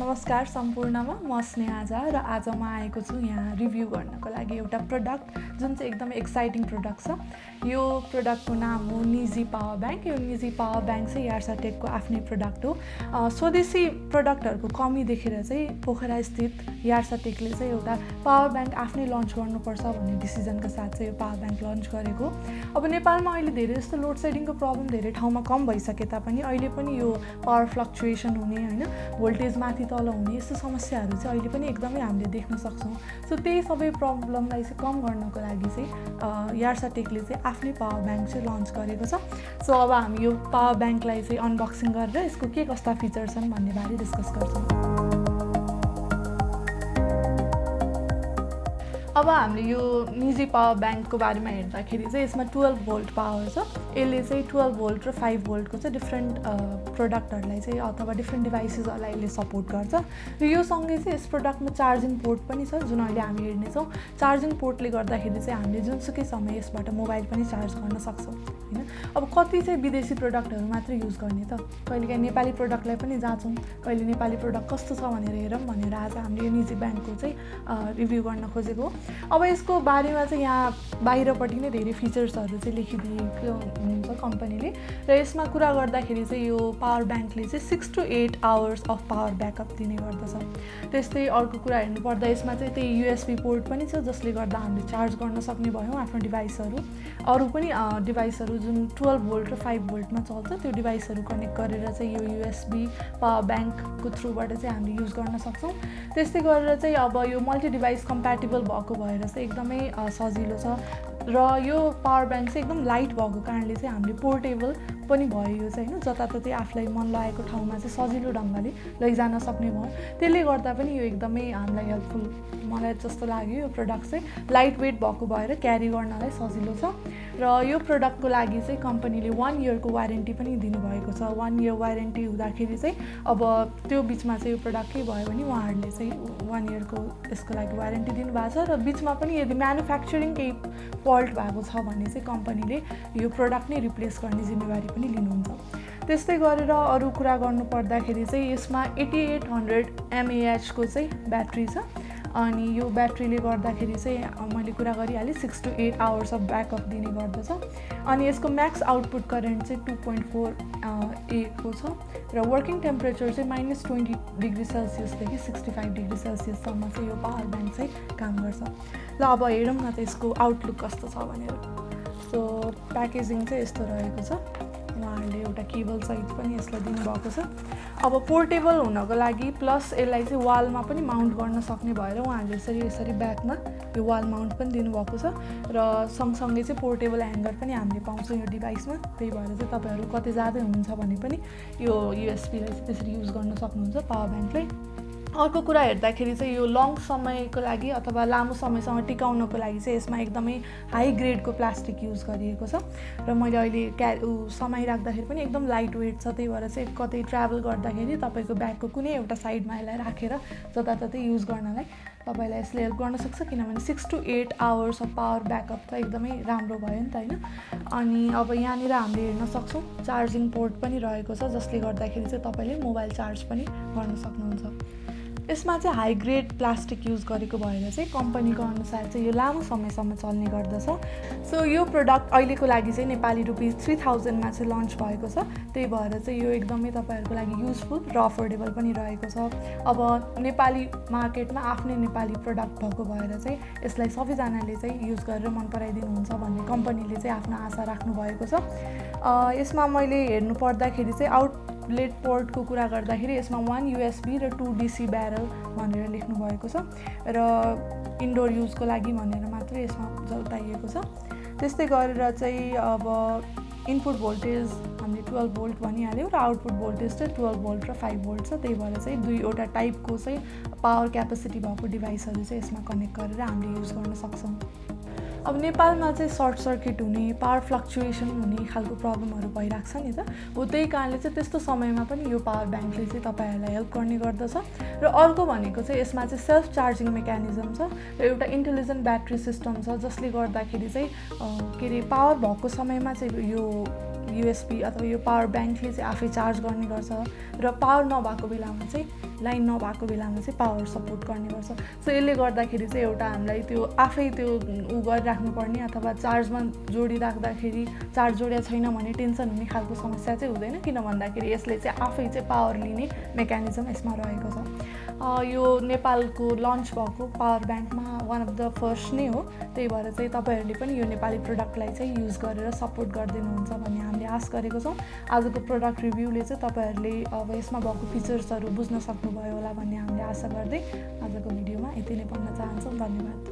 नमस्कार सम्पूर्णमा म स्नेहा झा र आज म आएको छु यहाँ रिभ्यू गर्नको लागि एउटा प्रोडक्ट जुन चाहिँ एकदमै एक्साइटिङ प्रोडक्ट छ। यो प्रोडक्टको नाम हो निजी पावर ब्याङ्क। यो निजी पावर ब्याङ्क चाहिँ यार्सा टेकको आफ्नै प्रोडक्ट हो। स्वदेशी प्रोडक्टहरूको कमी देखेर चाहिँ पोखरा स्थित यार्सा टेकले चाहिँ एउटा पावर ब्याङ्क आफ्नै लन्च गर्नुपर्छ भन्ने डिसिजनका साथ चाहिँ यो पावर ब्याङ्क लन्च गरेको। अब नेपालमा अहिले धेरै जस्तो लोड सेडिङको प्रब्लम धेरै ठाउँमा कम भइसके तापनि अहिले पनि यो पावर फ्लक्चुएसन हुने होइन भोल्टेज माथि तल हुने यस्तो समस्याहरू चाहिँ अहिले पनि एकदमै हामीले देख्न सक्छौँ। सो त्यही सबै प्रब्लमलाई चाहिँ कम गर्नको लागि चाहिँ यार्सा टेकले चाहिँ आफ्नै पावर ब्याङ्क चाहिँ लन्च गरेको छ। सो अब हामी यो पावर ब्याङ्कलाई चाहिँ अनबक्सिङ गरेर यसको के कस्ता फिचर छन् भन्ने बारे डिस्कस गर्छौँ। अब हामीले यो निजी पावर ब्याङ्कको बारेमा हेर्दाखेरि चाहिँ यसमा 12 भोल्ट पावर छ। यसले चाहिँ 12 भोल्ट र 5 भोल्टको चाहिँ डिफ्रेन्ट प्रोडक्टहरूलाई चाहिँ अथवा डिफ्रेन्ट डिभाइसेसहरूलाई यसले सपोर्ट गर्छ। र यो सँगै चाहिँ यस प्रोडक्टमा चार्जिङ पोर्ट पनि छ जुन अहिले हामी हेर्नेछौँ। चार्जिङ पोर्टले गर्दाखेरि चाहिँ हामीले जुनसुकै समय यसबाट मोबाइल पनि चार्ज गर्न सक्छौँ होइन। अब कति चाहिँ विदेशी प्रोडक्टहरू मात्र युज गर्ने त, कहिलेकाहीँ नेपाली प्रोडक्टलाई पनि जाँचौँ, कहिले नेपाली प्रोडक्ट कस्तो छ भनेर हेरौँ भनेर आज हामीले यो निजी ब्याङ्कको चाहिँ रिभ्यू गर्न खोजेको। अब यसको बारेमा चाहिँ यहाँ बाहिरपट्टि नै धेरै फिचर्सहरू चाहिँ लेखिदिएको हुन्छ कम्पनीले। र यसमा कुरा गर्दाखेरि चाहिँ यो पावर ब्याङ्कले चाहिँ 6 to 8 hours of power backup दिने गर्दछ। त्यस्तै अर्को कुरा हेर्नुपर्दा यसमा चाहिँ त्यही युएसबी पोर्ट पनि छ जसले गर्दा हामीले चार्ज गर्न सक्ने भयौँ आफ्नो डिभाइसहरू। अरू पनि डिभाइसहरू जुन 12 भोल्ट र 5 भोल्टमा चल्छ त्यो डिभाइसहरू कनेक्ट गरेर चाहिँ यो युएसबी पावर ब्याङ्कको थ्रुबाट चाहिँ हामीले युज गर्न सक्छौँ। त्यस्तै गरेर चाहिँ अब यो मल्टी डिभाइस कम्प्याटेबल भएको भएर चाहिँ एकदमै सजिलो छ। र यो पावर ब्याङ्क चाहिँ एकदम लाइट भएको कारणले चाहिँ हामीले पोर्टेबल पनि भयो। यो चाहिँ होइन जताततै आफूलाई मन लागेको ठाउँमा चाहिँ सजिलो ढङ्गले लैजान सक्ने भयो। त्यसले गर्दा पनि यो एकदमै हामीलाई हेल्पफुल मलाई जस्तो लाग्यो। यो प्रोडक्ट चाहिँ लाइट वेट भएको भएर क्यारी गर्नलाई सजिलो छ। र यो प्रोडक्टको लागि चाहिँ कम्पनीले 1 इयरको वारेन्टी पनि दिनुभएको छ। 1 इयर वारेन्टी हुँदाखेरि चाहिँ अब त्यो बिचमा चाहिँ यो प्रोडक्ट केही भयो भने उहाँहरूले चाहिँ 1 इयरको यसको लागि वारेन्टी दिनुभएको छ। र बिचमा पनि यदि म्यानुफ्याक्चरिङ केही फल्ट भएको छ भने चाहिँ कम्पनीले यो प्रोडक्ट नै रिप्लेस गर्ने जिम्मेवारी पनि लिनुहुन्छ। त्यस्तै गरेर अरू कुरा गर्नुपर्दाखेरि चाहिँ यसमा 8800 mAh को चाहिँ ब्याट्री छ। अनि यो ब्याट्रीले गर्दाखेरि चाहिँ मैले कुरा गरिहालेँ 6 to 8 आवर्स अफ ब्याकअप दिने गर्दछ। अनि यसको म्याक्स आउटपुट करेन्ट चाहिँ 2.4 A को छ। र वर्किङ टेम्परेचर चाहिँ -20 डिग्री सेल्सियसदेखि 65 डिग्री सेल्सियससम्म चाहिँ यो पावर ब्याङ्क चाहिँ काम गर्छ। ल अब हेरौँ न त यसको आउटलुक कस्तो छ भनेर। सो प्याकेजिङ चाहिँ यस्तो रहेको छ। उहाँहरूले एउटा केबल सहित पनि यसलाई दिनुभएको छ। अब पोर्टेबल हुनको लागि प्लस यसलाई चाहिँ वालमा पनि माउन्ट गर्न सक्ने भएर उहाँहरूले यसरी ब्याकमा यो वाल माउन्ट पनि दिनुभएको छ। र सँगसँगै चाहिँ पोर्टेबल ह्याङ्गर पनि हामीले पाउँछौँ यो डिभाइसमा। त्यही भएर चाहिँ तपाईँहरू कतै जाँदै हुनुहुन्छ भने पनि यो युएसबीलाई चाहिँ त्यसरी युज गर्न सक्नुहुन्छ पावर ब्याङ्कलाई। अर्को कुरा हेर्दाखेरि चाहिँ यो लङ समयको लागि अथवा लामो समयसम्म टिकाउनको लागि चाहिँ यसमा एकदमै हाई ग्रेडको प्लास्टिक युज गरिएको छ। र मैले अहिले समय राख्दाखेरि पनि एकदम लाइट वेट छ। त्यही भएर चाहिँ कतै ट्राभल गर्दाखेरि तपाईँको ब्यागको कुनै एउटा साइडमा यसलाई राखेर जताततै युज गर्नलाई तपाईँलाई यसले हेल्प गर्न सक्छ। किनभने 6 to 8 hours of power backup त एकदमै राम्रो भयो नि त होइन। अनि अब यहाँनिर हामीले हेर्न सक्छौँ चार्जिङ पोर्ट पनि रहेको छ जसले गर्दाखेरि चाहिँ तपाईँले मोबाइल चार्ज पनि गर्न सक्नुहुन्छ। यसमा चाहिँ हाई ग्रेड प्लास्टिक युज गरेको भएर चाहिँ कम्पनीको अनुसार चाहिँ यो लामो समयसम्म चल्ने गर्दछ। सो यो प्रोडक्ट अहिलेको लागि चाहिँ नेपाली रुपिस 3000 मा चाहिँ लन्च भएको छ। त्यही भएर चाहिँ यो एकदमै तपाईँहरूको लागि युजफुल र अफोर्डेबल पनि रहेको छ। अब नेपाली मार्केटमा आफ्नै नेपाली प्रोडक्ट भएको भएर चाहिँ यसलाई सबैजनाले चाहिँ युज गरेर मन पराइदिनुहुन्छ भन्ने कम्पनीले चाहिँ आफ्नो आशा राख्नु भएको छ। यसमा मैले हेर्नु पर्दाखेरि चाहिँ आउटलेट पोर्टको कुरा गर्दाखेरि यसमा 1 USB र 2 DC ब्यारल भनेर लेख्नु भएको छ। र इन्डोर युजको लागि भनेर मात्रै यसमा बताइएको छ। त्यस्तै गरेर चाहिँ अब इनपुट भोल्टेज हामीले 12 भोल्ट भनिहाल्यौँ र आउटपुट भोल्टेज चाहिँ 12 भोल्ट र 5 भोल्ट छ। त्यही भएर चाहिँ दुईवटा टाइपको चाहिँ पावर क्यापेसिटी भएको डिभाइसहरू चाहिँ यसमा कनेक्ट गरेर हामीले युज गर्न सक्छौँ। अब नेपालमा चाहिँ सर्ट सर्किट हुने पावर फ्लक्चुएसन हुने खालको प्रब्लमहरू भइरहेको छ नि त। हो त्यही कारणले चाहिँ त्यस्तो समयमा पनि यो पावर ब्याङ्कले चाहिँ तपाईँहरूलाई हेल्प गर्ने गर्दछ। र अर्को भनेको चाहिँ यसमा चाहिँ सेल्फ चार्जिङ मेकानिजम छ र एउटा इन्टेलिजेन्ट ब्याट्री सिस्टम छ जसले गर्दाखेरि चाहिँ के अरे पावर भएको समयमा चाहिँ यो युएसबी अथवा यो पावर ब्याङ्कले चाहिँ आफै चार्ज गर्ने गर्छ र पावर नभएको बेलामा चाहिँ लाइन नभएको बेलामा चाहिँ पावर सपोर्ट गर्ने गर्छ। सो यसले गर्दाखेरि चाहिँ एउटा हामीलाई त्यो आफै त्यो गरिराख्नुपर्ने अथवा चार्जमा जोडिराख्दाखेरि चार्ज जोडिया छैन भने टेन्सन हुने खालको समस्या चाहिँ हुँदैन, किन भन्दाखेरि यसले चाहिँ आफै चाहिँ पावर लिने मेकानिजम यसमा रहेको छ। यो नेपालको लन्च भएको पावर ब्याङ्कमा वान अफ द फर्स्ट नै हो, त्यही भएर चाहिँ तपाईँहरूले पनि यो नेपाली प्रडक्टलाई चाहिँ युज गरेर सपोर्ट गरिदिनुहुन्छ भन्ने हामीले आश गरेको छौँ। आजको प्रडक्ट रिभ्यूले चाहिँ तपाईँहरूले अब यसमा भएको फिचर्सहरू बुझ्न सक्नुभयो होला भन्ने हामीले आशा गर्दै आजको भिडियोमा यति नै भन्न चाहन्छौँ। धन्यवाद।